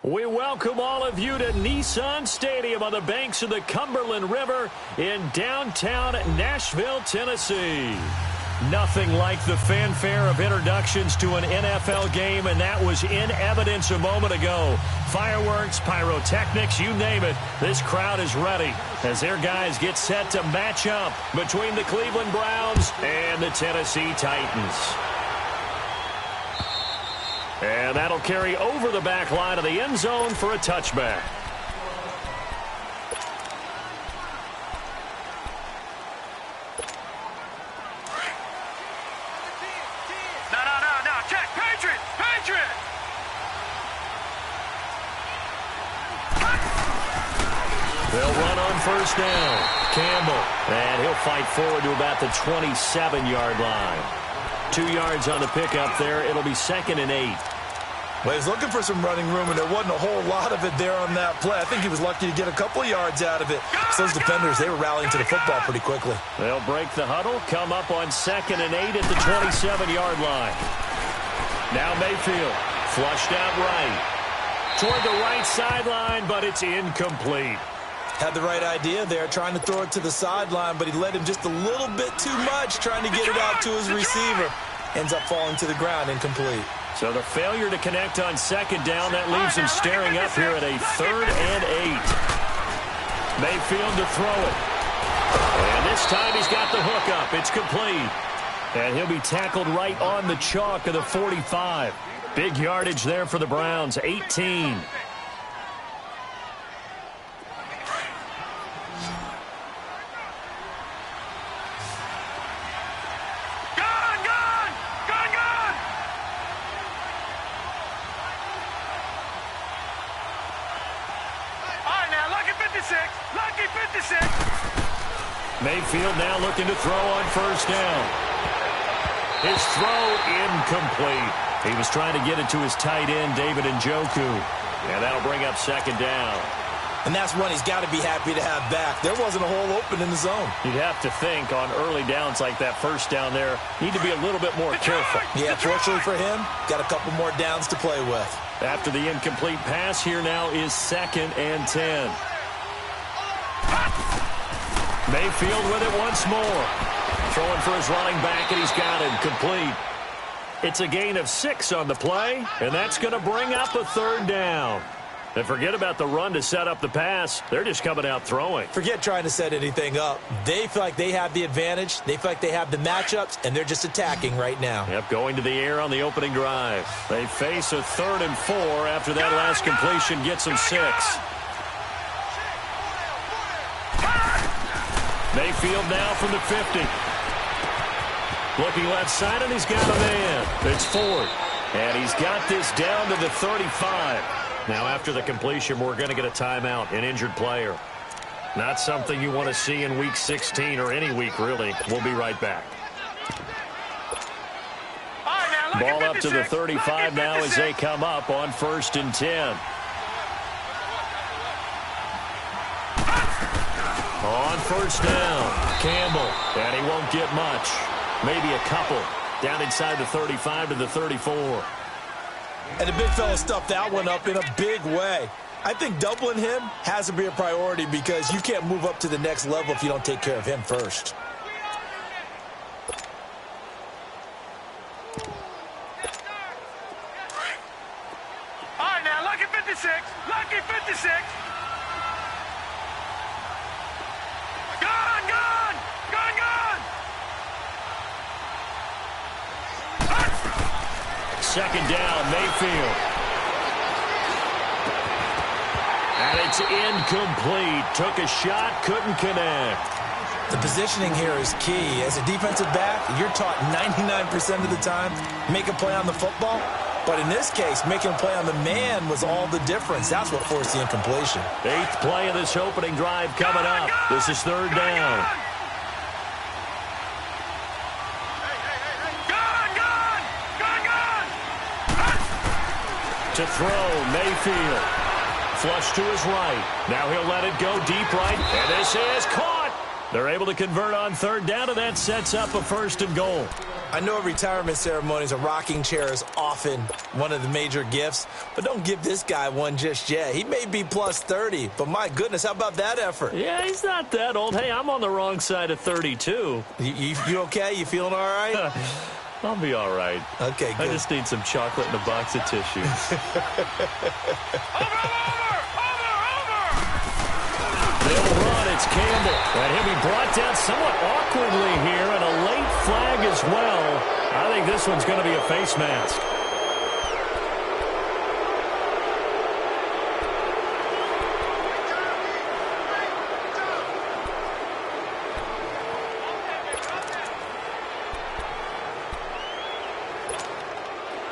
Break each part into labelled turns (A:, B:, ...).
A: We welcome all of you to Nissan Stadium on the banks of the Cumberland River in downtown Nashville, Tennessee. Nothing like the fanfare of introductions to an NFL game, and that was in evidence a moment ago. Fireworks, pyrotechnics, you name it. This crowd is ready as their guys get set to match up between the Cleveland Browns and the Tennessee Titans. And that'll carry over the back line of the end zone for a touchback.
B: No. Check. Patriot.
A: They'll run on first down. Campbell. And he'll fight forward to about the 27-yard line. 2 yards on the pickup there. It'll be 2nd and 8.
C: Well, he's looking for some running room, and there wasn't a whole lot of it there on that play. I think he was lucky to get a couple of yards out of it. So those defenders, they were rallying to the football pretty quickly.
A: They'll break the huddle, come up on 2nd and 8 at the 27-yard line. Now Mayfield, flushed out right. Toward the right sideline, but it's incomplete.
C: Had the right idea there, trying to throw it to the sideline, but he led him just a little bit too much, trying to get it out to his receiver. Ends up falling to the ground, incomplete.
A: So the failure to connect on 2nd down, that leaves him staring up here at a 3rd and 8. Mayfield to throw it. And this time he's got the hook up. It's complete. And he'll be tackled right on the chalk of the 45. Big yardage there for the Browns, 18.
B: Lucky 56.
A: Mayfield now looking to throw on first down. His throw incomplete. He was trying to get it to his tight end, David Njoku. And that'll bring up 2nd down.
C: And that's one he's got to be happy to have back. There wasn't a hole open in the zone.
A: You'd have to think on early downs like that first down there, need to be a little bit more careful.
C: Yeah, fortunately for him, got a couple more downs to play with.
A: After the incomplete pass, here now is 2nd and 10. Mayfield with it once more. Throwing for his running back, and he's got him complete. It's a gain of 6 on the play, and that's going to bring up a 3rd down. And forget about the run to set up the pass. They're just coming out throwing.
C: Forget trying to set anything up. They feel like they have the advantage. They feel like they have the matchups, and they're just attacking right now.
A: Yep, going to the air on the opening drive. They face a 3rd and 4 after that last completion gets them 6. Mayfield now from the 50. Looking left side, and he's got a man. It's Ford. And he's got this down to the 35. Now, after the completion, we're going to get a timeout, an injured player. Not something you want to see in Week 16 or any week, really. We'll be right back. Ball up to the 35 now as they come up on 1st and 10. On first down, Campbell, and he won't get much. Maybe a couple. Down inside the 35 to the 34.
C: And the big fella stuffed that one up in a big way. I think doubling him has to be a priority because you can't move up to the next level if you don't take care of him first.
B: All right, now, lucky 56. Lucky 56.
A: Second down, Mayfield. And it's incomplete. Took a shot, couldn't connect.
C: The positioning here is key. As a defensive back, you're taught 99% of the time, make a play on the football. But in this case, making a play on the man was all the difference. That's what forced the incompletion.
A: 8th play of this opening drive coming up. This is 3rd down. To throw, Mayfield. Flush to his right. Now he'll let it go deep right. And this is caught. They're able to convert on third down, and that sets up a 1st and goal.
C: I know at retirement ceremonies, a rocking chair is often one of the major gifts, but don't give this guy one just yet. He may be plus 30, but my goodness, how about that effort?
A: Yeah, he's not that old. Hey, I'm on the wrong side of 32.
C: You okay? You feeling all right?
A: I'll be all right.
C: Okay, good.
A: I just need some chocolate and a box of tissues. They'll run. It's Campbell. And he'll be brought down somewhat awkwardly here, and a late flag as well. I think this one's going to be a face mask.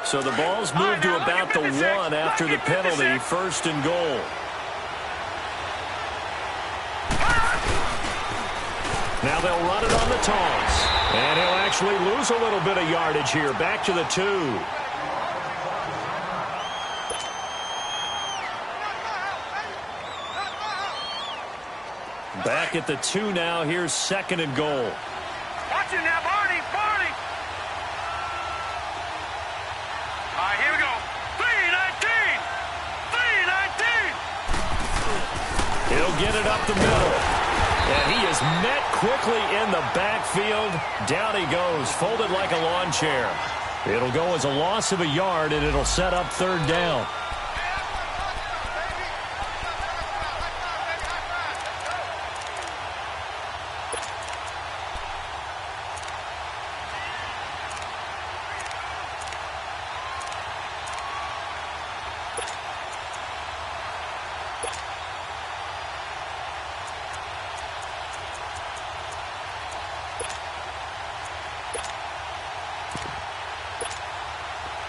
A: So the ball's moved to about the 1 after the penalty, 1st and goal. Now they'll run it on the toss. And he'll actually lose a little bit of yardage here. Back to the 2. Back at the 2 now. Here's 2nd and goal.
B: Watch it now, Barney. All right, here we go. 3-19.
A: He'll get it up the middle. And he is met quickly in the backfield. Down he goes, folded like a lawn chair. It'll go as a loss of a yard, and it'll set up 3rd down.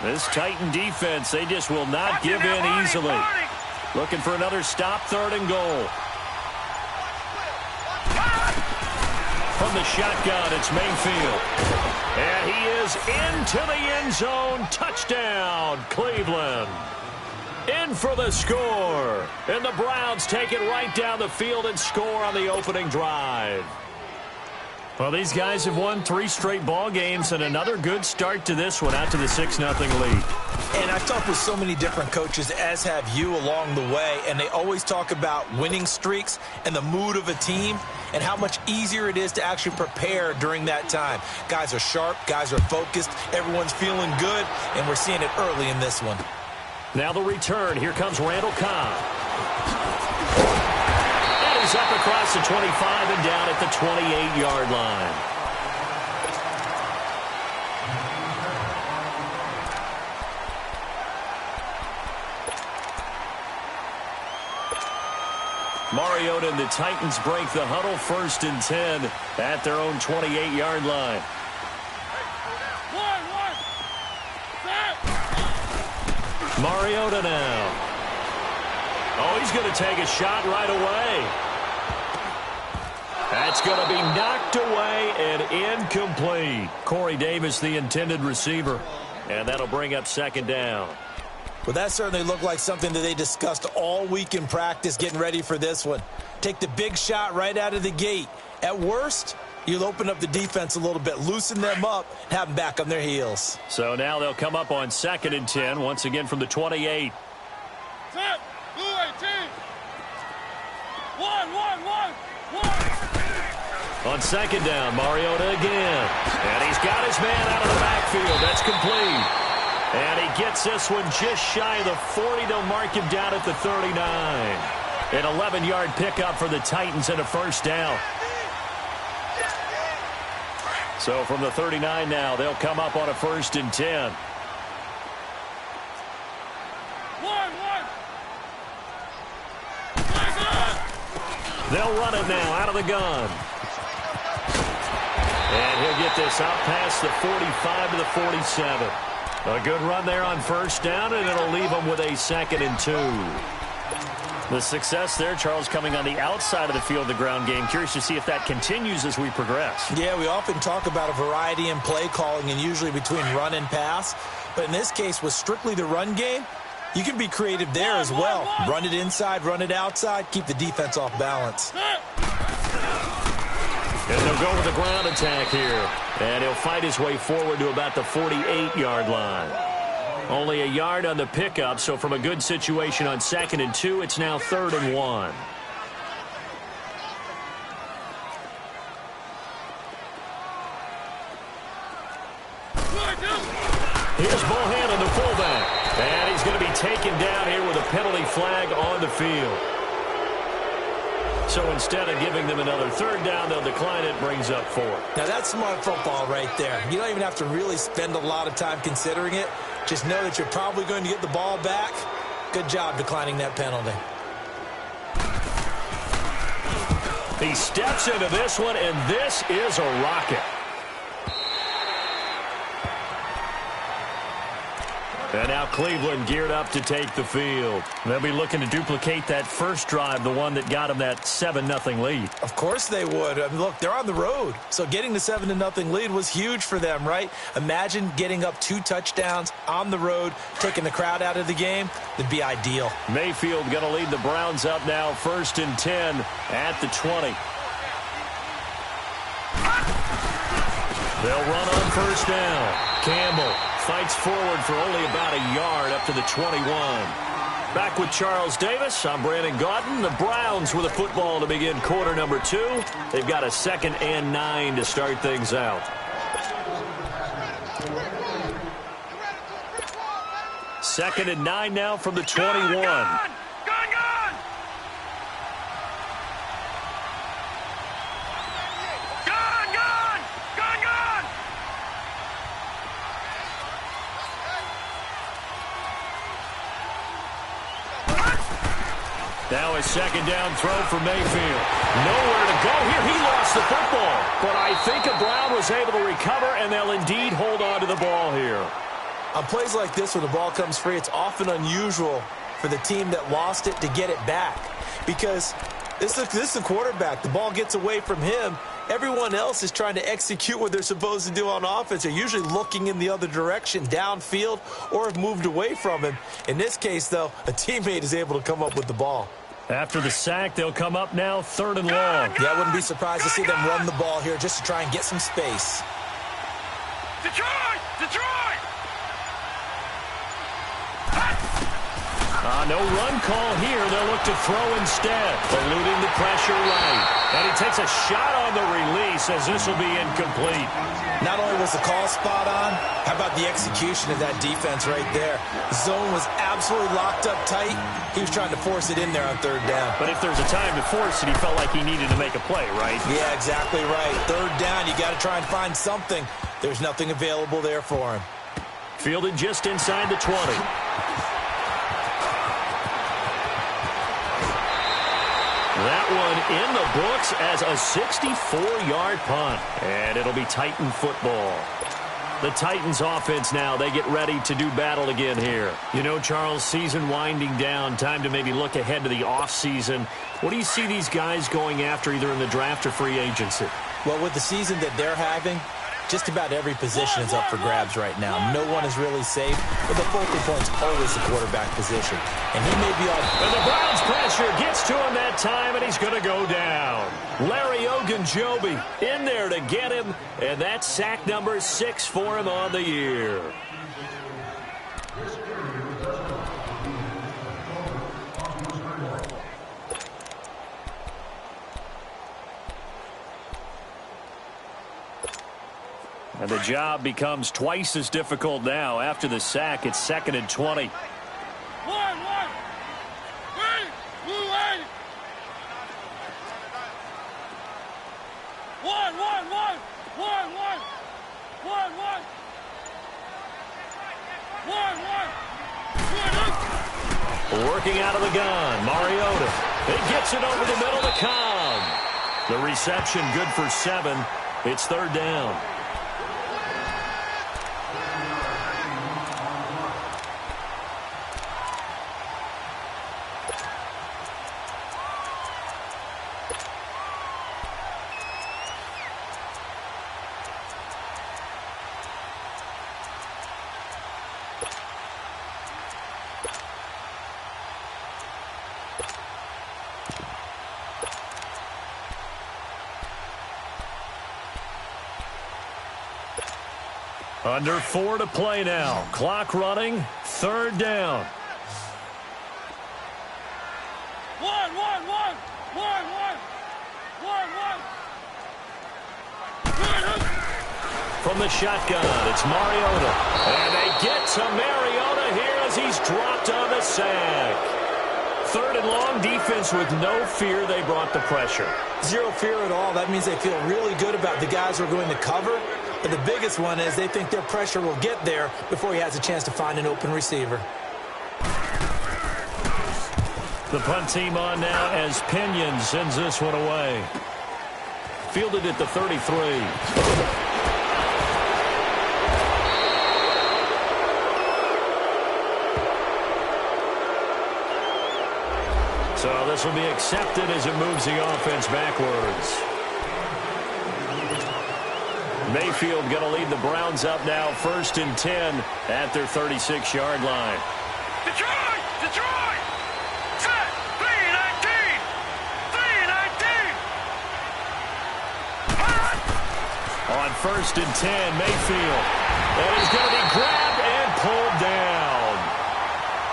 A: This Titan defense, they just will not give in easily. Looking for another stop, 3rd and goal. From the shotgun, it's Mayfield. And he is into the end zone. Touchdown, Cleveland. In for the score. And the Browns take it right down the field and score on the opening drive. Well, these guys have won 3 straight ball games, and another good start to this one out to the 6-0 lead.
C: And I've talked with so many different coaches, as have you along the way, and they always talk about winning streaks and the mood of a team and how much easier it is to actually prepare during that time. Guys are sharp, guys are focused, everyone's feeling good, and we're seeing it early in this one.
A: Now the return. Here comes Randall Cobb. He's up across the 25 and down at the 28-yard line. Mariota and the Titans break the huddle, 1st and 10 at their own 28-yard line. Mariota now. Oh, he's going to take a shot right away. That's going to be knocked away and incomplete. Corey Davis, the intended receiver. And that'll bring up 2nd down.
C: Well, that certainly looked like something that they discussed all week in practice getting ready for this one. Take the big shot right out of the gate. At worst, you'll open up the defense a little bit, loosen them up, and have them back on their heels.
A: So now they'll come up on 2nd and 10, once again from the 28.
B: Set. Blue 18. 1.
A: On 2nd down, Mariota again. And he's got his man out of the backfield. That's complete. And he gets this one just shy of the 40. They'll mark him down at the 39. An 11-yard pickup for the Titans and a 1st down. So from the 39 now, they'll come up on a 1st and 10. They'll run it now out of the gun. And he'll get this out past the 45 to the 47. A good run there on 1st down, and it'll leave them with a 2nd and 2. The success there, Charles, coming on the outside of the field, the ground game. Curious to see if that continues as we progress.
C: Yeah, we often talk about a variety in play calling and usually between run and pass. But in this case, with strictly the run game, you can be creative there as well. Run it inside, run it outside, keep the defense off balance.
A: And they'll go with a ground attack here. And he'll fight his way forward to about the 48-yard line. Only a yard on the pickup, so from a good situation on 2nd and 2, it's now 3rd and 1. Here's Bohannon, the fullback. And he's going to be taken down here with a penalty flag on the field. So instead of giving them another 3rd down, they'll decline it, brings up 4.
C: Now that's smart football right there. You don't even have to really spend a lot of time considering it. Just know that you're probably going to get the ball back. Good job declining that penalty.
A: He steps into this one, and this is a rocket. And now Cleveland geared up to take the field. They'll be looking to duplicate that first drive, the one that got them that 7-0 lead.
C: Of course they would. I mean, look, they're on the road. So getting the 7-0 lead was huge for them, right? Imagine getting up 2 touchdowns on the road, taking the crowd out of the game. It'd be ideal.
A: Mayfield going to lead the Browns up now, 1st and 10 at the 20. They'll run on 1st down. Campbell fights forward for only about a yard up to the 21. Back with Charles Davis, I'm Brandon Gaudin. The Browns with a football to begin quarter number 2. They've got a 2nd and 9 to start things out. Second and 9 now from the 21. Now a 2nd down throw for Mayfield. Nowhere to go here. He lost the football. But I think a Brown was able to recover, and they'll indeed hold on to the ball here.
C: On plays like this, when the ball comes free, it's often unusual for the team that lost it to get it back. Because this is the quarterback. The ball gets away from him. Everyone else is trying to execute what they're supposed to do on offense. They're usually looking in the other direction, downfield, or have moved away from him. In this case, though, a teammate is able to come up with the ball.
A: After the sack, they'll come up now 3rd and long.
C: Yeah, I wouldn't be surprised to see them run the ball here just to try and get some space.
B: Detroit! Detroit!
A: No run call here. They'll look to throw instead. Eluding the pressure right. And he takes a shot on the release as this will be incomplete.
C: Not only was the call spot on, how about the execution of that defense right there? The zone was absolutely locked up tight. He was trying to force it in there on 3rd down.
A: But if there's a time to force it, he felt like he needed to make a play, right?
C: Yeah, exactly right. 3rd down, you got to try and find something. There's nothing available there for him.
A: Fielded just inside the 20. That one in the books as a 64-yard punt. And it'll be Titan football. The Titans offense now, they get ready to do battle again here. You know, Charles, season winding down, time to maybe look ahead to the offseason. What do you see these guys going after either in the draft or free agency?
C: Well, with the season that they're having, just about every position is up for grabs right now. No one is really safe, but the focal point's always the quarterback position. And he may be on.
A: And the Browns pressure gets to him that time, and he's going to go down. Larry Ogunjobi in there to get him, and that's sack number 6 for him on the year. And the job becomes twice as difficult now. After the sack, it's 2nd and 20. Working out of the gun, Mariota. It gets it over the middle to Cobb. The reception good for 7. It's 3rd down. Under 4 to play now. Clock running. 3rd down. From the shotgun, it's Mariota. And they get to Mariota here as he's dropped on the sack. 3rd and long, defense with no fear. They brought the pressure.
C: Zero fear at all. That means they feel really good about the guys who are going to cover. But the biggest one is they think their pressure will get there before he has a chance to find an open receiver.
A: The punt team on now as Pinion sends this one away. Fielded at the 33. So this will be accepted as it moves the offense backwards. Mayfield going to lead the Browns up now, 1st and 10 at their 36-yard line.
B: Detroit! Detroit! Set! 3-19! 3-19!
A: On 1st and 10, Mayfield. And he's going to be grabbed and pulled down.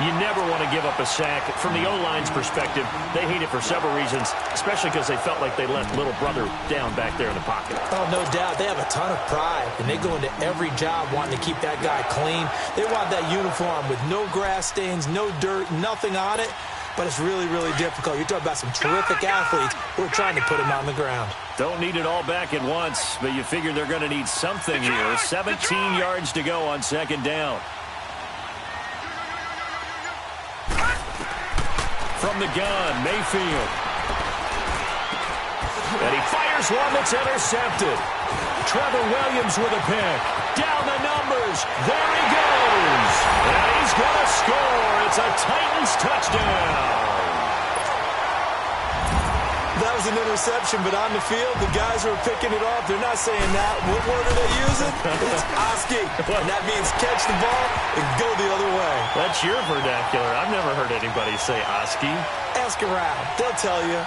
A: You never want to give up a sack. From the O-line's perspective, they hate it for several reasons, especially because they felt like they let little brother down back there in the pocket.
C: Oh, no doubt. They have a ton of pride, and they go into every job wanting to keep that guy clean. They want that uniform with no grass stains, no dirt, nothing on it, but it's really, really difficult. You're talking about some terrific athletes who are trying to put him on the ground.
A: Don't need it all back at once, but you figure they're going to need something here. 17 yards to go on 2nd down. From the gun, Mayfield. And he fires one that's intercepted. Trevor Williams with a pick. Down the numbers. There he goes. And he's going to score. It's a Titans touchdown.
C: That was an interception, but on the field, the guys who are picking it off, they're not saying that. What word are they using? It's Oski. And that means catch the ball and go the other way.
A: That's your vernacular. I've never heard anybody say Oski.
C: Ask around. They'll tell you.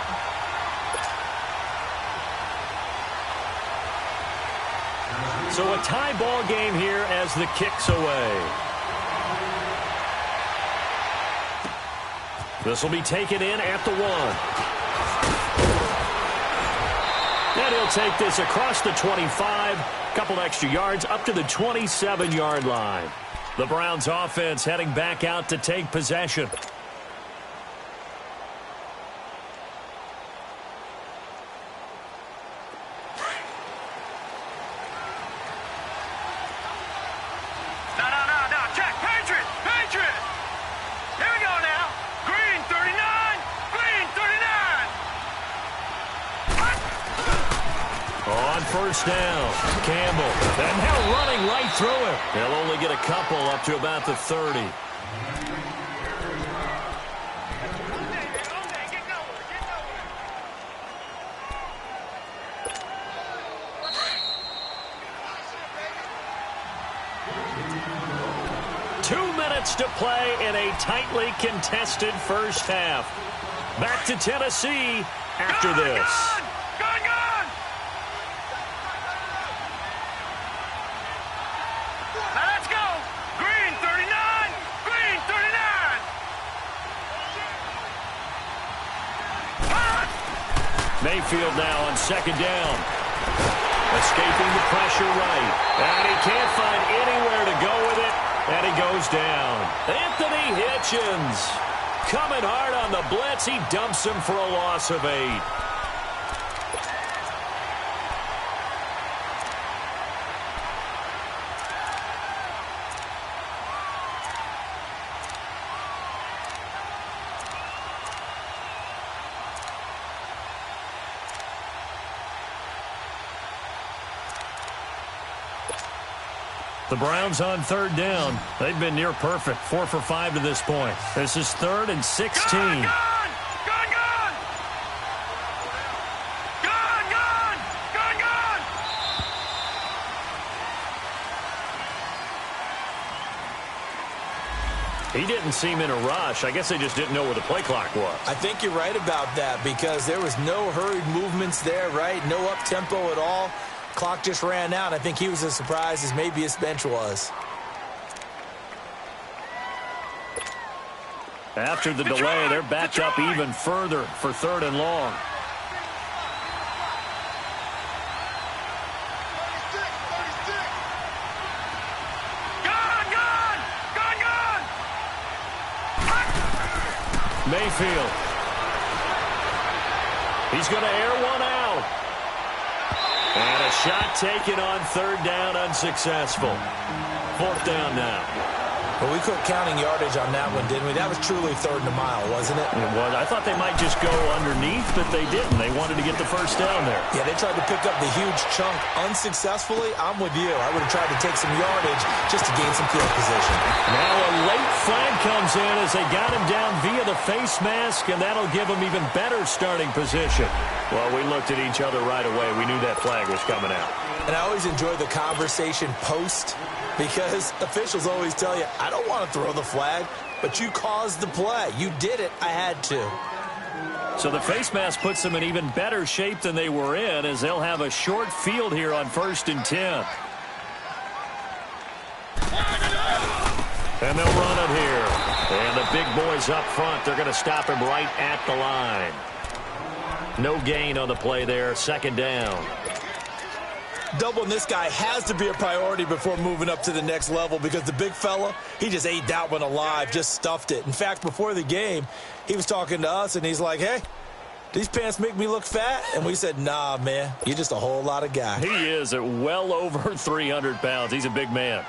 A: So a tie ball game here as the kick's away. This will be taken in at the 1. And he'll take this across the 25, couple extra yards up to the 27-yard line. The Browns offense heading back out to take possession.
B: No. Check. Patriot! Patriot! Here we go now. Green 39. Green 39.
A: On 1st down, Campbell. And now running right through him. They'll only get a couple up to about the 30.
B: Get going.
A: 2 minutes to play in a tightly contested first half. Back to Tennessee after this.
B: Gun! Now let's go. Green 39. Green 39.
A: Mayfield now on 2nd down. Escaping the pressure right. And he can't find anywhere to go with it. And he goes down. Anthony Hitchens coming hard on the blitz. He dumps him for a loss of 8. The Browns on 3rd down. They've been near perfect. 4 for 5 to this point. This is 3rd and 16.
B: Gun!
A: He didn't seem in a rush. I guess they just didn't know where the play clock was.
C: I think you're right about that because there was no hurried movements there, right? No up-tempo at all. clock just ran out. I think he was as surprised as maybe his bench was.
A: After the delay, they're backed up even further for 3rd and long. Mayfield. He's going to air one out. And a shot taken on 3rd down, unsuccessful. 4th down now.
C: Well, we quit counting yardage on that one, didn't we? That was truly 3rd and a mile, wasn't it?
A: It was. I thought they might just go underneath, but they didn't. They wanted to get the 1st down there.
C: Yeah, they tried to pick up the huge chunk unsuccessfully. I'm with you. I would have tried to take some yardage just to gain some field position.
A: Now a late flag comes in as they got him down via the face mask, and that'll give him even better starting position. Well, we looked at each other right away. We knew that flag was coming out.
C: And I always enjoy the conversation post, because officials always tell you, I don't want to throw the flag, but you caused the play. You did it. I had to.
A: So the face mask puts them in even better shape than they were in, as they'll have a short field here on 1st and 10. And they'll run it here. And the big boys up front, they're going to stop him right at the line. No gain on the play there. 2nd down.
C: Doubling this guy has to be a priority before moving up to the next level, because the big fella, he just ate that one alive, just stuffed it. In fact, before the game, he was talking to us, and he's like, hey, these pants make me look fat? And we said, nah, man, you're just a whole lot of guy.
A: He is at well over 300 pounds. He's a big man.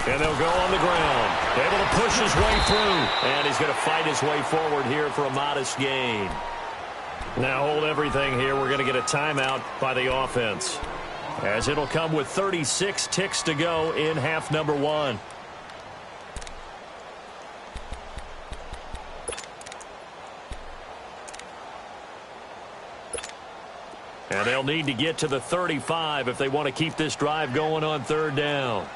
A: And they'll go on the ground. Able to push his way through. And he's going to fight his way forward here for a modest gain. Now hold everything here. We're going to get a timeout by the offense, as it'll come with 36 ticks to go in half number 1. And they'll need to get to the 35 if they want to keep this drive going on 3rd down.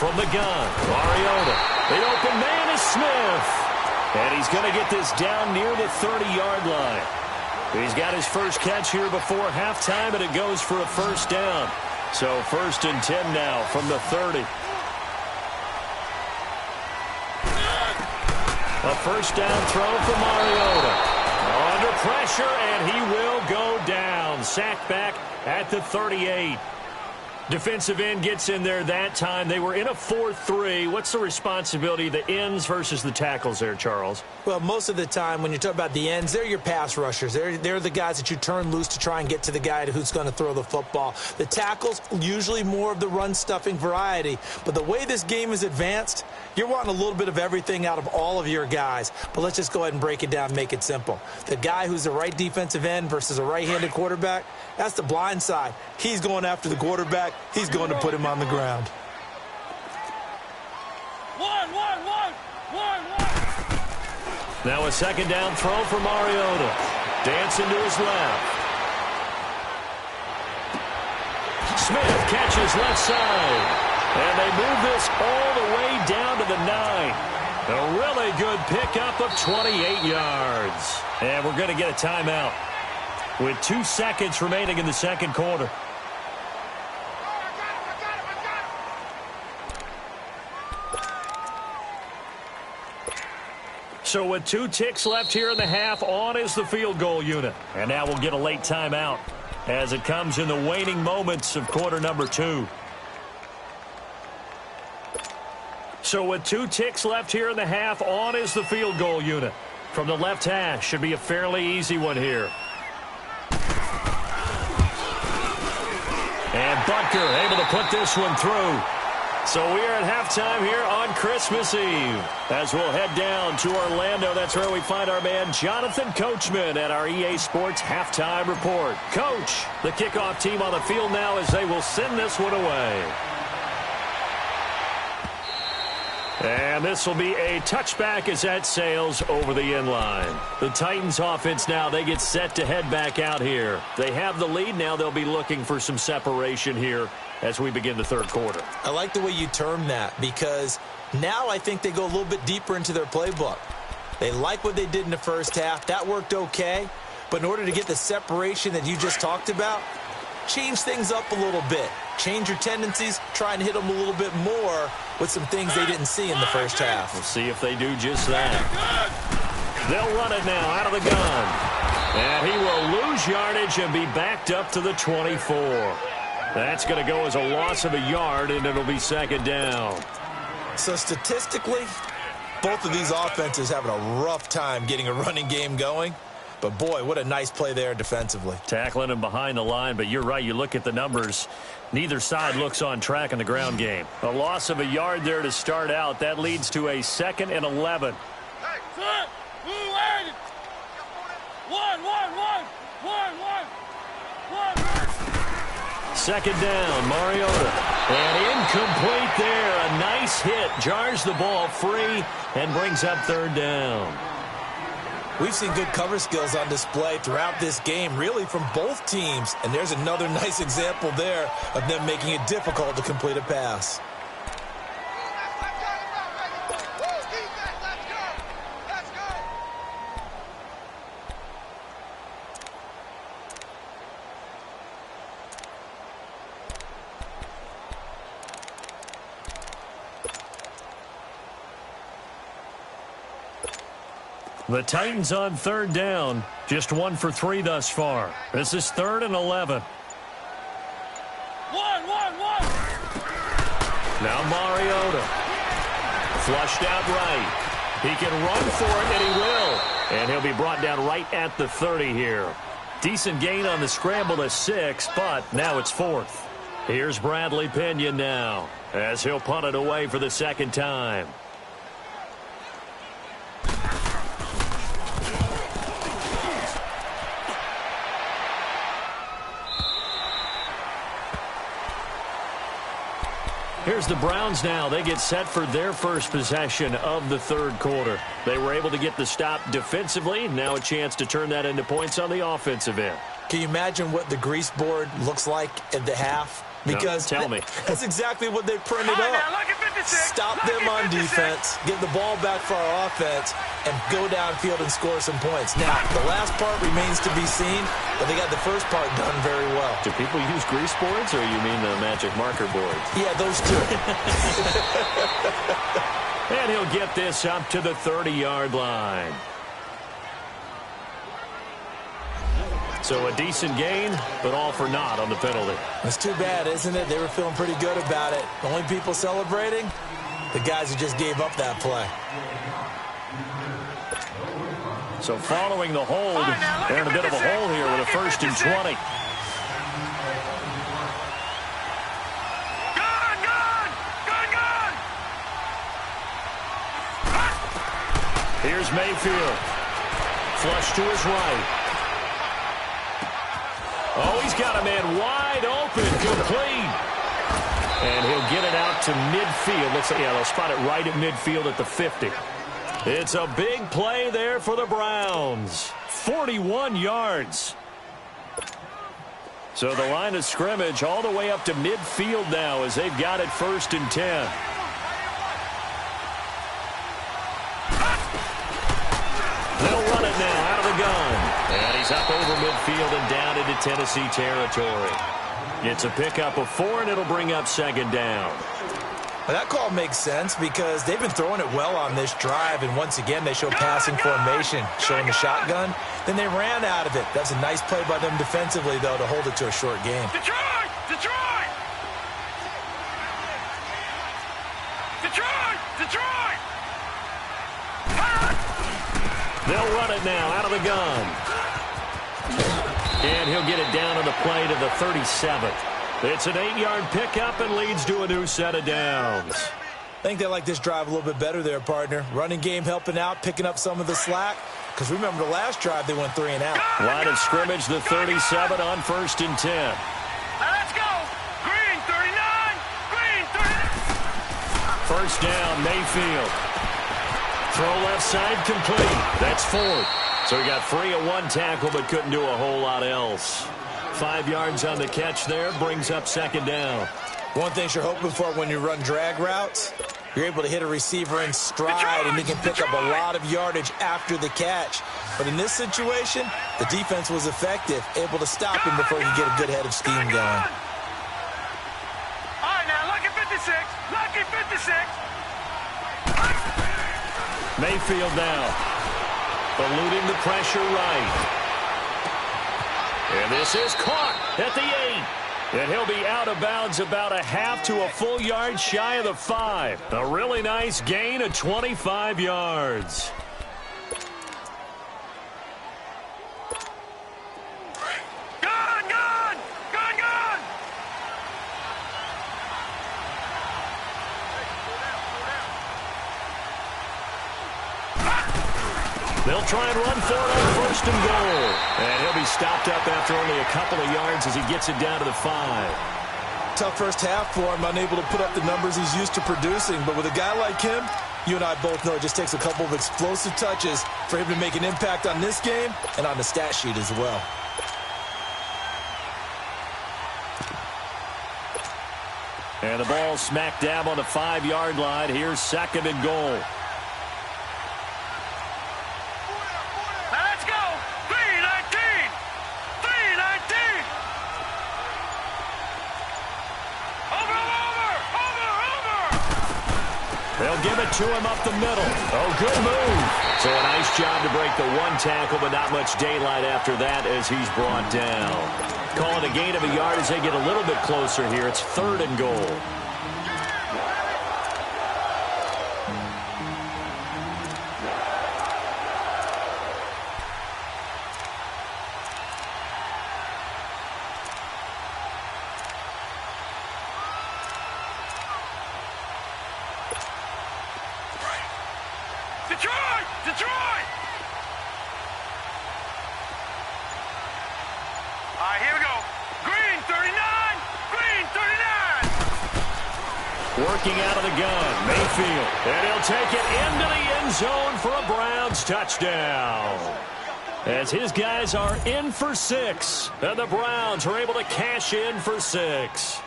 A: From the gun, Mariota. The open man is Smith. And he's going to get this down near the 30-yard line. He's got his first catch here before halftime, and it goes for a 1st down. So 1st and 10 now from the 30. A 1st down throw for Mariota. Under pressure, and he will go down. Sacked back at the 38. Defensive end gets in there that time. They were in a 4-3. What's the responsibility of the ends versus the tackles there, Charles?
C: Well, most of the time when you talk about the ends, they're your pass rushers. They're the guys that you turn loose to try and get to the guy who's going to throw the football. The tackles, usually more of the run-stuffing variety. But the way this game is advanced, you're wanting a little bit of everything out of all of your guys. But let's just go ahead and break it down and make it simple. The guy who's the right defensive end versus a right-handed quarterback, that's the blind side. He's going after the quarterback. He's going to put him on the ground.
A: Now a 2nd down throw for Mariota. Dancing to his left. Smith catches left side. And they move this all the way down to the 9. A really good pickup of 28 yards. And we're going to get a timeout with 2 seconds remaining in the 2nd quarter. So with 2 ticks left here in the half, on is the field goal unit. And now we'll get a late timeout as it comes in the waning moments of quarter number 2. So with 2 ticks left here in the half, on is the field goal unit. From the left hash, should be a fairly easy one here. And Butker able to put this one through. So we are at halftime here on Christmas Eve. As we'll head down to Orlando, that's where we find our man Jonathan Coachman at our EA Sports Halftime Report. Coach, the kickoff team on the field now as they will send this one away. And this will be a touchback as that sails over the end line. The Titans offense now, they get set to head back out here. They have the lead. Now they'll be looking for some separation here as we begin the third quarter.
C: I like the way you term that because now I think they go a little bit deeper into their playbook. They like what they did in the first half. That worked okay. But in order to get the separation that you just talked about, change things up a little bit. Change your tendencies, try and hit them a little bit more with some things they didn't see in the first half.
A: We'll see if they do just that. They'll run it now out of the gun. And he will lose yardage and be backed up to the 24. That's going to go as a loss of a yard, and it'll be second down.
C: So statistically, both of these offenses having a rough time getting a running game going. But, boy, what a nice play there defensively.
A: Tackling him behind the line, but you're right. You look at the numbers. Neither side looks on track in the ground game. A loss of a yard there to start out. That leads to a 2nd and 11.
B: Hey, son, move at it. One.
A: Second down, Mariota. And incomplete there. A nice hit. Jars the ball free and brings up third down.
C: We've seen good cover skills on display throughout this game, really from both teams. And there's another nice example there of them making it difficult to complete a pass.
A: The Titans on third down. Just 1 for 3 thus far. This is 3rd and 11.
B: One.
A: Now Mariota. Flushed out right. He can run for it, and he will. And he'll be brought down right at the 30 here. Decent gain on the scramble to 6, but now it's 4th. Here's Bradley Pinion now as he'll punt it away for the second time. Here's the Browns now. They get set for their first possession of the third quarter. They were able to get the stop defensively. Now a chance to turn that into points on the offensive end.
C: Can you imagine what the grease board looks like at the half? Because
A: no, tell me.
C: That's exactly what they printed up. Stop them on defense, get the ball back for our offense, and go downfield and score some points. Now, the last part remains to be seen, but they got the first part done very well.
A: Do people use grease boards, or you mean the magic marker board?
C: Yeah, those two.
A: And he'll get this up to the 30-yard line. So a decent gain, but all for naught on the penalty.
C: It's too bad, isn't it? They were feeling pretty good about it. The only people celebrating, the guys who just gave up that play.
A: So following the hold, they're in a bit of a hole here with a 1st and 20. Here's Mayfield. Flush to his right. Oh, he's got a man wide open, complete. And he'll get it out to midfield. Looks like, yeah, they'll spot it right at midfield at the 50. It's a big play there for the Browns. 41 yards. So the line of scrimmage all the way up to midfield now as they've got it 1st and 10. They'll run it now out of the gun. And he's up over midfield and down into Tennessee territory. It's a pickup of 4, and it'll bring up 2nd down.
C: Well, that call makes sense because they've been throwing it well on this drive, and once again they show passing formation, showing the shotgun. Then they ran out of it. That's a nice play by them defensively, though, to hold it to a short game.
B: Detroit! Detroit! Detroit! Detroit!
A: They'll run it now out of the gun. And he'll get it down on the play to the 37th. It's an 8-yard pickup and leads to a new set of downs.
C: I think they like this drive a little bit better there, partner. Running game helping out, picking up some of the slack. Because remember the last drive they went 3 and out.
A: Line of scrimmage, the 37 on 1st and 10.
B: Now let's go. Green 39. Green 39.
A: First down, Mayfield. Throw left side complete. That's Ford. So he got free of one tackle but couldn't do a whole lot else. 5 yards on the catch there, brings up second down.
C: One thing you're hoping for when you run drag routes, you're able to hit a receiver in stride and he can pick up a lot of yardage after the catch. But in this situation, the defense was effective, able to stop him before he could get a good head of steam going.
B: All right, now, lucky 56. Lucky 56.
A: Mayfield now. Eluding the pressure right. And this is caught at the 8. And he'll be out of bounds about a half to a full yard shy of the 5. A really nice gain of 25 yards. They'll try and run for it on first and goal. And he'll be stopped up after only a couple of yards as he gets it down to the 5.
C: Tough first half for him, unable to put up the numbers he's used to producing. But with a guy like him, you and I both know it just takes a couple of explosive touches for him to make an impact on this game and on the stat sheet as well.
A: And the ball smack dab on the 5-yard line. Here's second and goal. They'll give it to him up the middle. Oh, good move. So a nice job to break the one tackle, but not much daylight after that as he's brought down. Calling a gain of a yard as they get a little bit closer here. It's third and goal.
B: Detroit! Detroit! All right, here we go. Green 39! Green 39!
A: Working out of the gun, Mayfield. And he'll take it into the end zone for a Browns touchdown. As his guys are in for 6. And the Browns are able to cash in for 6.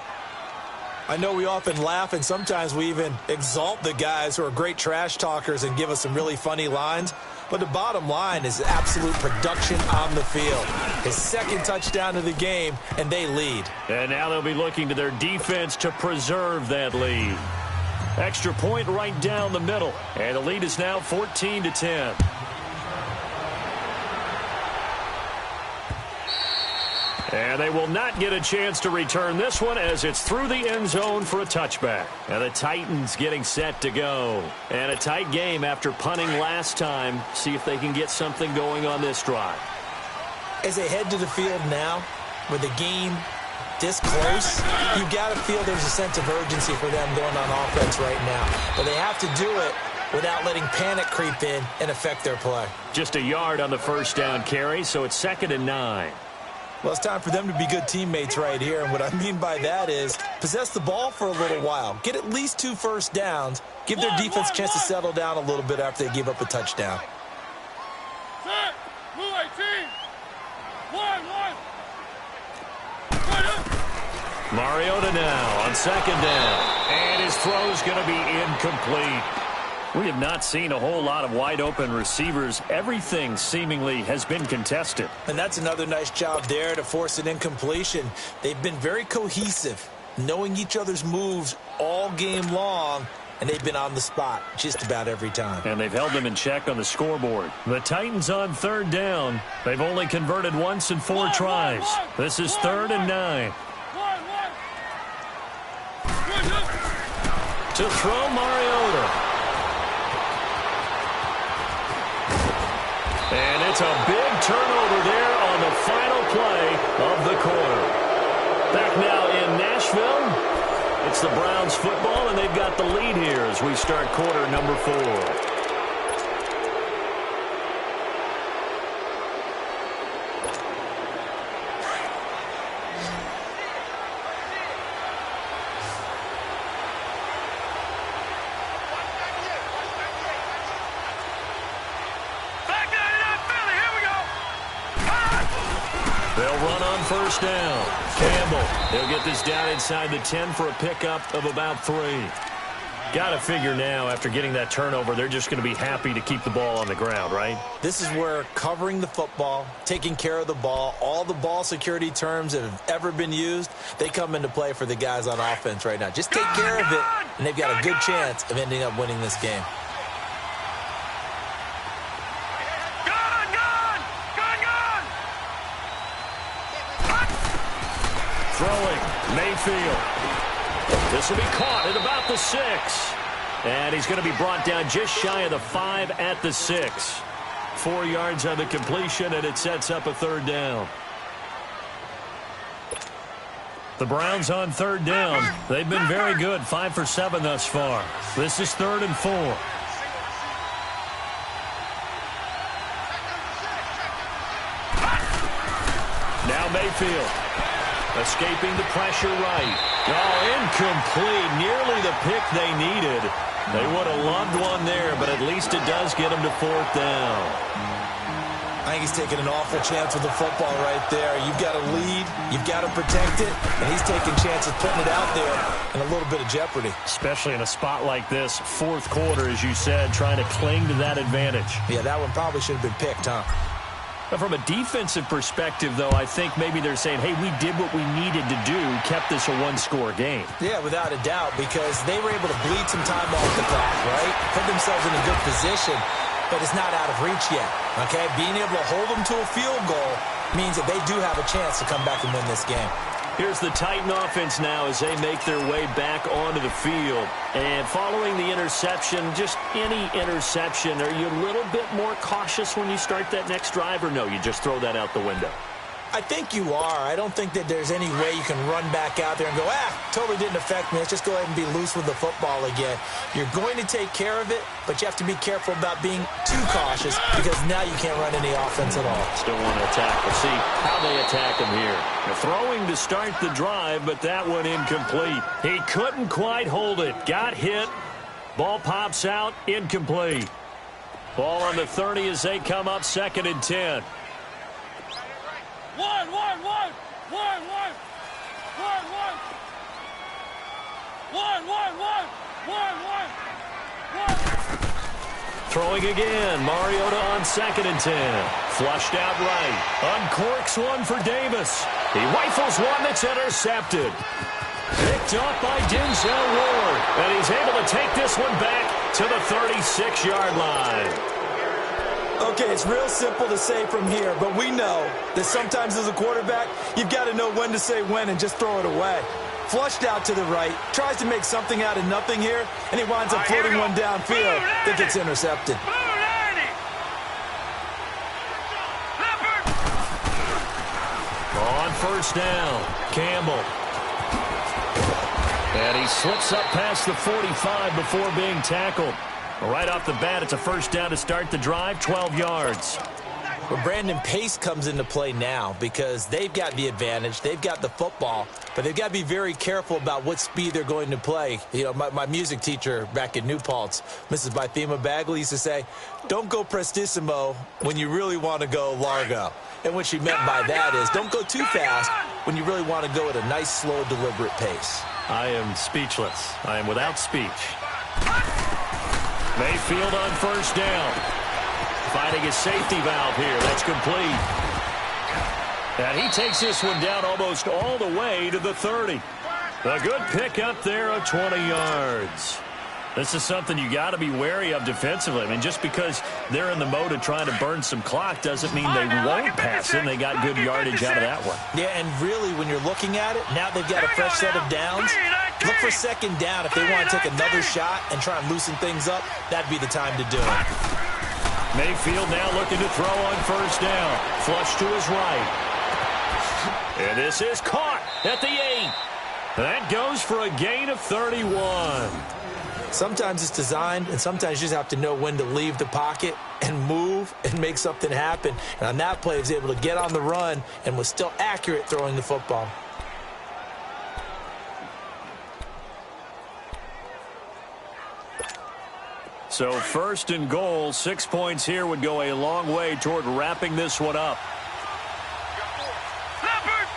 C: I know we often laugh and sometimes we even exalt the guys who are great trash talkers and give us some really funny lines. But the bottom line is absolute production on the field. His second touchdown of the game, and they lead.
A: And now they'll be looking to their defense to preserve that lead. Extra point right down the middle. And the lead is now 14-10. And they will not get a chance to return this one as it's through the end zone for a touchback. And the Titans getting set to go. And a tight game after punting last time. See if they can get something going on this drive.
C: As they head to the field now, with the game this close, you've got to feel there's a sense of urgency for them going on offense right now. But they have to do it without letting panic creep in and affect their play.
A: Just a yard on the first down carry, so it's 2nd and 9.
C: Well, it's time for them to be good teammates right here. And what I mean by that is possess the ball for a little while. Get at least 2 first downs. Give their defense a chance to settle down a little bit after they give up a touchdown.
B: Set! Move 18! 1!
A: Mariota now on 2nd down. And his throw's going to be incomplete. We have not seen a whole lot of wide-open receivers. Everything seemingly has been contested.
C: And that's another nice job there to force an incompletion. They've been very cohesive, knowing each other's moves all game long, and they've been on the spot just about every time.
A: And they've held them in check on the scoreboard. The Titans on 3rd down. They've only converted once in 4 tries. This is 3rd and 9. To throw Mariota. And it's a big turnover there on the final play of the quarter. Back now in Nashville, it's the Browns football, and they've got the lead here as we start quarter number 4. first down. Campbell, he'll get this down inside the 10 for a pickup of about 3. Got to figure now, after getting that turnover, they're just going to be happy to keep the ball on the ground, right?
C: This is where covering the football, taking care of the ball, all the ball security terms that have ever been used, they come into play for the guys on offense right now. Just take care of it, and they've got a good chance of ending up winning this game.
A: Throwing, Mayfield. This will be caught at about the 6. And he's going to be brought down just shy of the 5 at the 6. 4 yards on the completion, and it sets up a third down. The Browns on third down. They've been very good, 5 for 7 thus far. This is 3rd and 4. Now Mayfield. Escaping the pressure right. Oh, incomplete. Nearly the pick they needed. They would have loved one there, but at least it does get them to 4th down.
C: I think he's taking an awful chance with the football right there. You've got to lead. You've got to protect it. And he's taking chances putting it out there in a little bit of jeopardy.
A: Especially in a spot like this, 4th quarter, as you said, trying to cling to that advantage.
C: Yeah, that one probably should have been picked, huh?
A: But from a defensive perspective, though, I think maybe they're saying, hey, we did what we needed to do, kept this a one-score game.
C: Yeah, without a doubt, because they were able to bleed some time off the clock, right? Put themselves in a good position, but it's not out of reach yet, okay? Being able to hold them to a field goal means that they do have a chance to come back and win this game.
A: Here's the Titan offense now as they make their way back onto the field. And following the interception, just any interception, are you a little bit more cautious when you start that next drive, or no, you just throw that out the window?
C: I think you are. I don't think that there's any way you can run back out there and go, totally didn't affect me. Let's just go ahead and be loose with the football again. You're going to take care of it, but you have to be careful about being too cautious because now you can't run any offense at all.
A: Still want to attack. We'll see how they attack him here. They're throwing to start the drive, but that one incomplete. He couldn't quite hold it. Got hit. Ball pops out. Incomplete. Ball on the 30 as they come up 2nd and 10.
B: One.
A: Throwing again. Mariota on 2nd and 10. Flushed out right. Uncorks one for Davis. He rifles one that's intercepted. Picked up by Denzel Ward. And he's able to take this one back to the 36-yard line.
C: Okay, it's real simple to say from here, but we know that sometimes as a quarterback, you've got to know when to say when and just throw it away. Flushed out to the right, tries to make something out of nothing here, and he winds up floating one downfield that gets intercepted.
A: On first down, Campbell. And he slips up past the 45 before being tackled. Right off the bat, it's a first down to start the drive, 12 yards.
C: But Brandon, pace comes into play now because they've got the advantage. They've got the football, but they've got to be very careful about what speed they're going to play. You know, my music teacher back in New Paltz, Mrs. Bythema Bagley, used to say, don't go prestissimo when you really want to go largo. And what she meant by that is don't go too fast when you really want to go at a nice, slow, deliberate pace.
A: I am speechless. I am without speech. Mayfield on first down. Finding a safety valve here. That's complete. And he takes this one down almost all the way to the 30. A good pickup there of 20 yards. This is something you got to be wary of defensively. I mean, just because they're in the mode of trying to burn some clock doesn't mean they won't pass it. They got good yardage out of that one.
C: Yeah, and really, when you're looking at it, now they've got a fresh set of downs. Look for second down. If they want to take another shot and try and loosen things up, that'd be the time to do it.
A: Mayfield now looking to throw on first down. Flush to his right. And this is caught at the 8. That goes for a gain of 31.
C: Sometimes it's designed, and sometimes you just have to know when to leave the pocket and move and make something happen. And on that play, he was able to get on the run and was still accurate throwing the football.
A: So 1st and goal, 6 points here would go a long way toward wrapping this one up.
B: Leopard!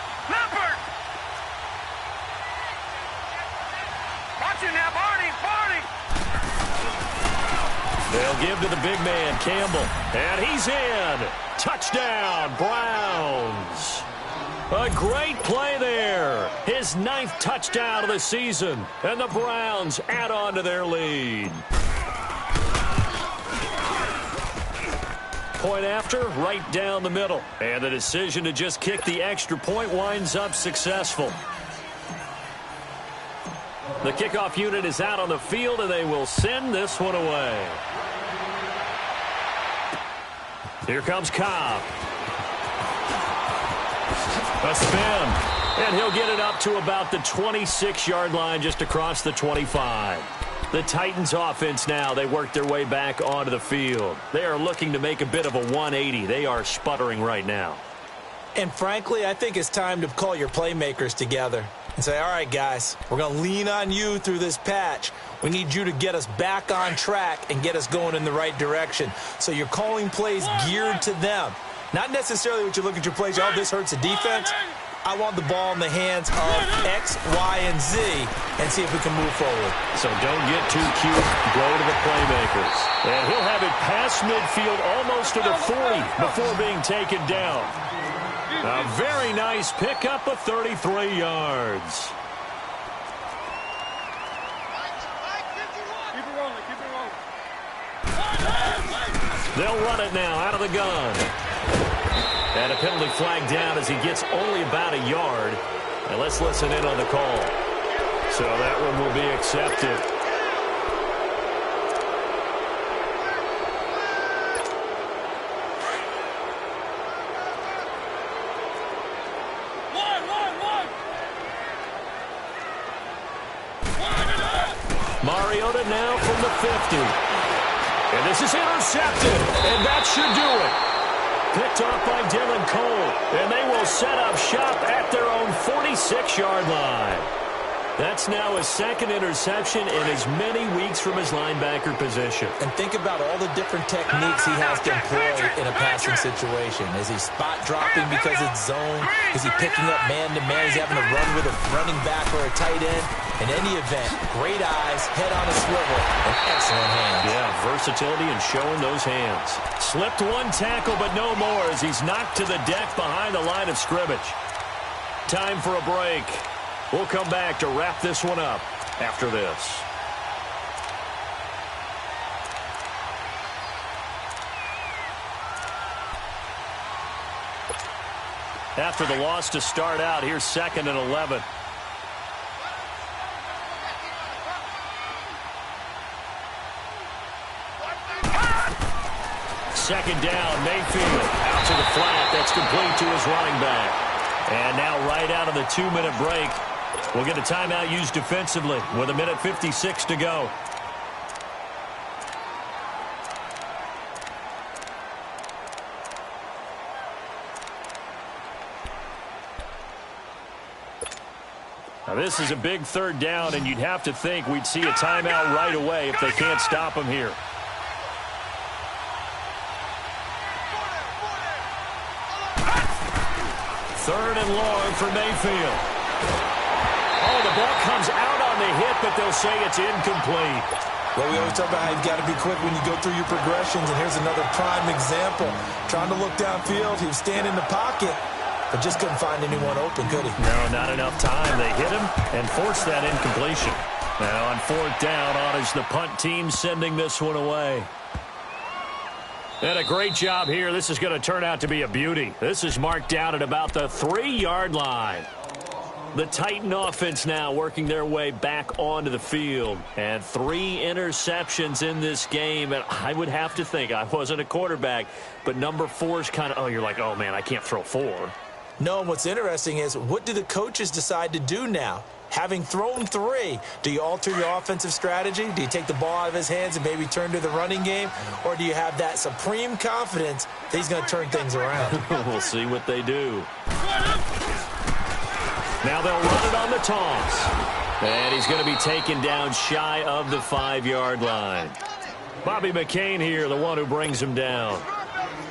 A: They'll give to the big man, Campbell. And he's in. Touchdown, Browns. A great play there. His 9th touchdown of the season. And the Browns add on to their lead. Point after, right down the middle. And the decision to just kick the extra point winds up successful. The kickoff unit is out on the field, and they will send this one away. Here comes Cobb. A spin. And he'll get it up to about the 26-yard line, just across the 25. The Titans offense now, they work their way back onto the field. They are looking to make a bit of a 180. They are sputtering right now.
C: And frankly, I think it's time to call your playmakers together and say, all right, guys, we're going to lean on you through this patch. We need you to get us back on track and get us going in the right direction. So you're calling plays geared to them. Not necessarily what you look at your plays, oh, this hurts the defense. I want the ball in the hands of X, Y, and Z and see if we can move forward.
A: So don't get too cute. Go to the playmakers. And he'll have it past midfield almost to the 40 before being taken down. A very nice pickup of 33 yards. They'll run it now out of the gun. And a penalty flag down as he gets only about a yard. And let's listen in on the call. So that one will be accepted. Mariota now from the 50. And this is intercepted. And that should do it. Picked off by Dylan Cole. And they will set up shop at their own 46-yard line. That's now his 2nd interception in as many weeks from his linebacker position.
C: And think about all the different techniques he has to employ in a passing situation. Is he spot dropping because it's zone? Is he picking up man-to-man? Is he having to run with a running back or a tight end? In any event, great eyes, head on a swivel, and excellent hands.
A: Yeah, versatility and showing those hands. Slipped one tackle, but no more as he's knocked to the deck behind the line of scrimmage. Time for a break. We'll come back to wrap this one up after this. After the loss to start out, here's 2nd and 11. Second down, Mayfield out to the flat. That's complete to his running back. And now right out of the 2-minute break, we'll get a timeout used defensively with 1:56 to go. Now this is a big 3rd down, and you'd have to think we'd see a timeout right away if they can't stop him here. Third and long for Mayfield. Oh, the ball comes out on the hit, but they'll say it's incomplete.
C: Well, we always talk about how you've got to be quick when you go through your progressions, and here's another prime example. Trying to look downfield, he was standing in the pocket, but just couldn't find anyone open, could he?
A: No, not enough time. They hit him and forced that incompletion. Now on 4th down, on is the punt team sending this one away. And a great job here. This is going to turn out to be a beauty. This is marked down at about the 3-yard line. The Titan offense now working their way back onto the field. And 3 interceptions in this game. And I would have to think, I wasn't a quarterback, but number 4 is kind of, oh, you're like, oh, man, I can't throw 4.
C: No, and what's interesting is, what do the coaches decide to do now? Having thrown 3, do you alter your offensive strategy? Do you take the ball out of his hands and maybe turn to the running game? Or do you have that supreme confidence that he's going to turn things around?
A: We'll see what they do. Now they'll run it on the toss. And he's going to be taken down shy of the 5-yard line. Bobby McCain here, the one who brings him down.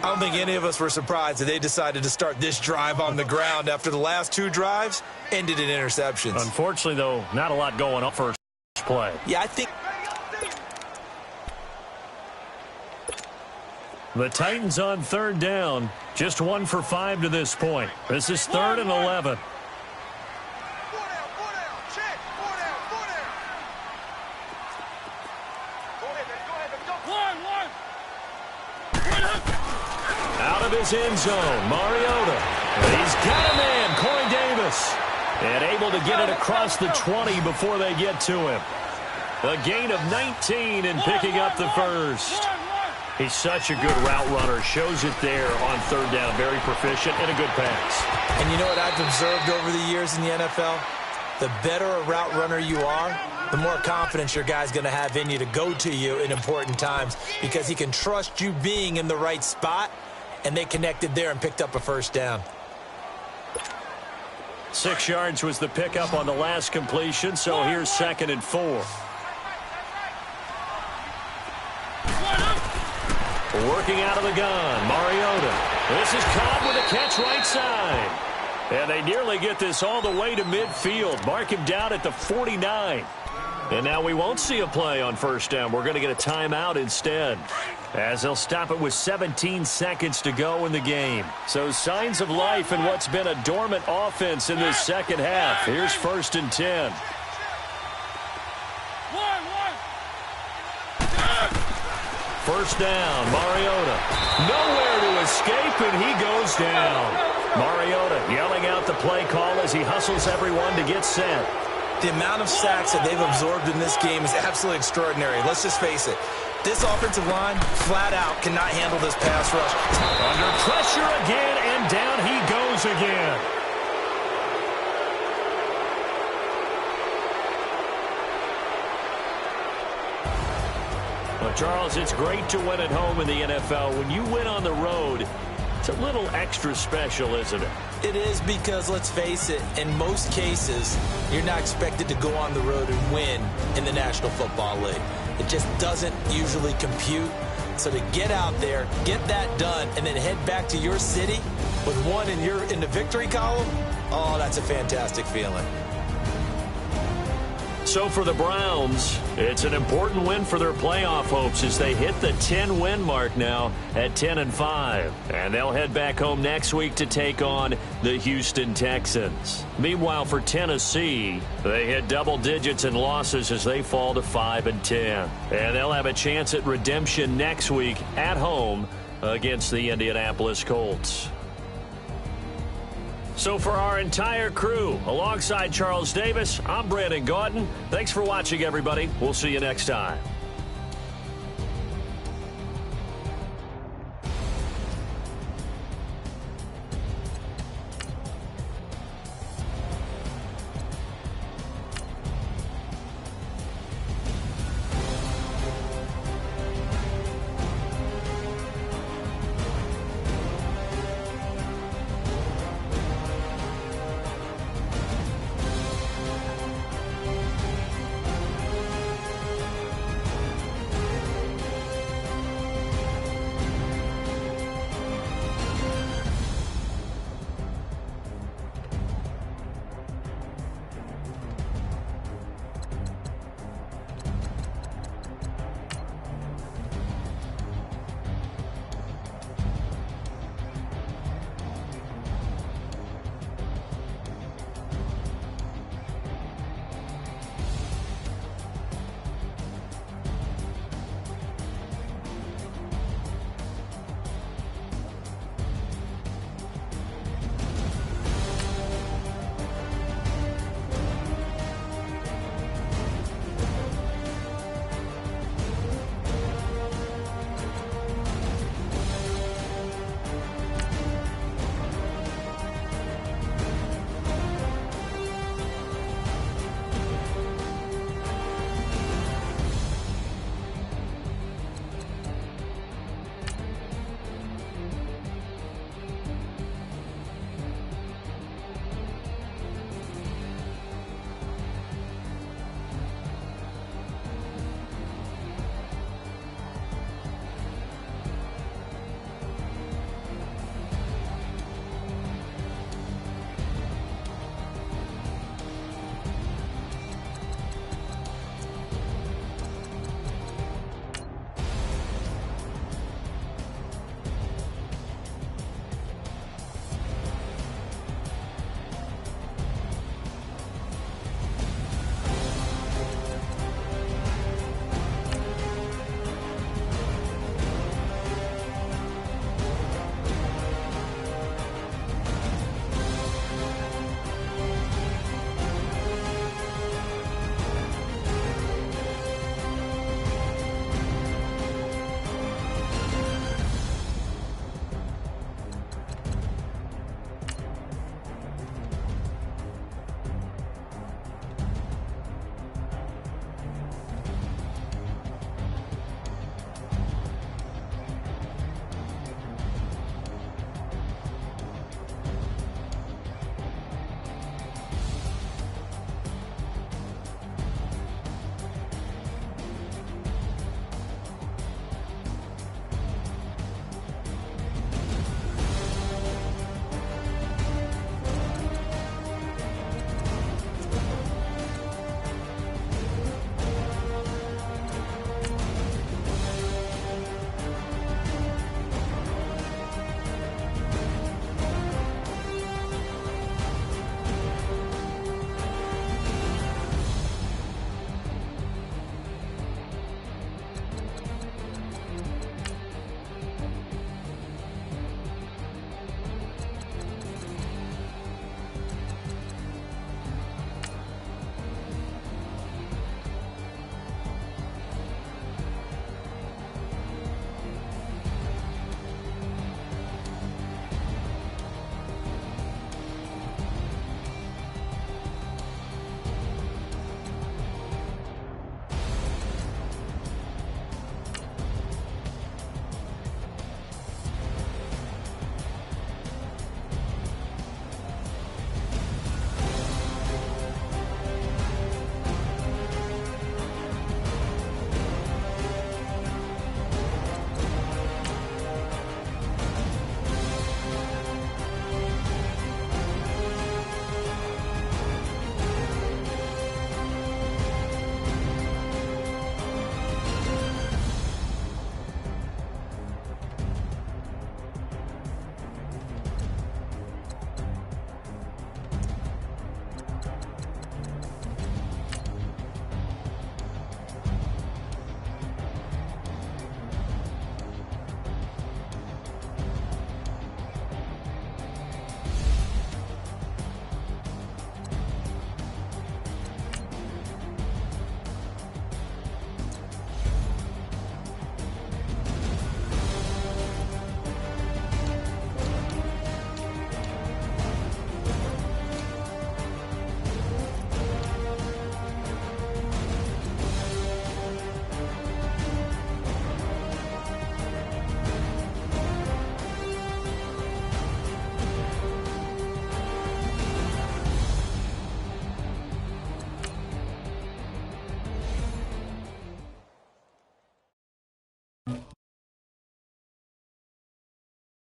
C: I don't think any of us were surprised that they decided to start this drive on the ground after the last 2 drives ended in interceptions.
A: Unfortunately, though, not a lot going on first play.
C: Yeah, I think
A: The Titans on third down. Just 1 for 5 to this point. This is 3rd and 11. Out of his end zone, Mariota. He's got a man, Corey Davis. And able to get it across the 20 before they get to him. A gain of 19 and picking up the first. He's such a good route runner. Shows it there on third down. Very proficient and a good pass.
C: And you know what I've observed over the years in the NFL? The better a route runner you are, the more confidence your guy's going to have in you to go to you in important times because he can trust you being in the right spot, and they connected there and picked up a first down.
A: 6 yards was the pickup on the last completion, so here's 2nd and 4. Working out of the gun, Mariota. This is caught with a catch right side. And they nearly get this all the way to midfield. Mark him down at the 49. And now we won't see a play on first down. We're going to get a timeout instead, as they'll stop it with 17 seconds to go in the game. So signs of life in what's been a dormant offense in this second half. Here's 1st and 10. First down, Mariota. Nowhere to escape, and he goes down. Mariota yelling out the play call as he hustles everyone to get set.
C: The amount of sacks that they've absorbed in this game is absolutely extraordinary. Let's just face it. This offensive line, flat out, cannot handle this pass rush.
A: Under pressure again, and down he goes again. Well, Charles, it's great to win at home in the NFL. When you win on the road, it's a little extra special, isn't it?
C: It is, because, let's face it, in most cases, you're not expected to go on the road and win in the National Football League. It just doesn't usually compute. So to get out there, get that done, and then head back to your city with one in the victory column, oh, that's a fantastic feeling.
A: So for the Browns, it's an important win for their playoff hopes as they hit the 10-win mark now at 10-5. And they'll head back home next week to take on the Houston Texans. Meanwhile, for Tennessee, they hit double digits in losses as they fall to 5-10. And they'll have a chance at redemption next week at home against the Indianapolis Colts. So for our entire crew, alongside Charles Davis, I'm Brandon Gaudin. Thanks for watching, everybody. We'll see you next time.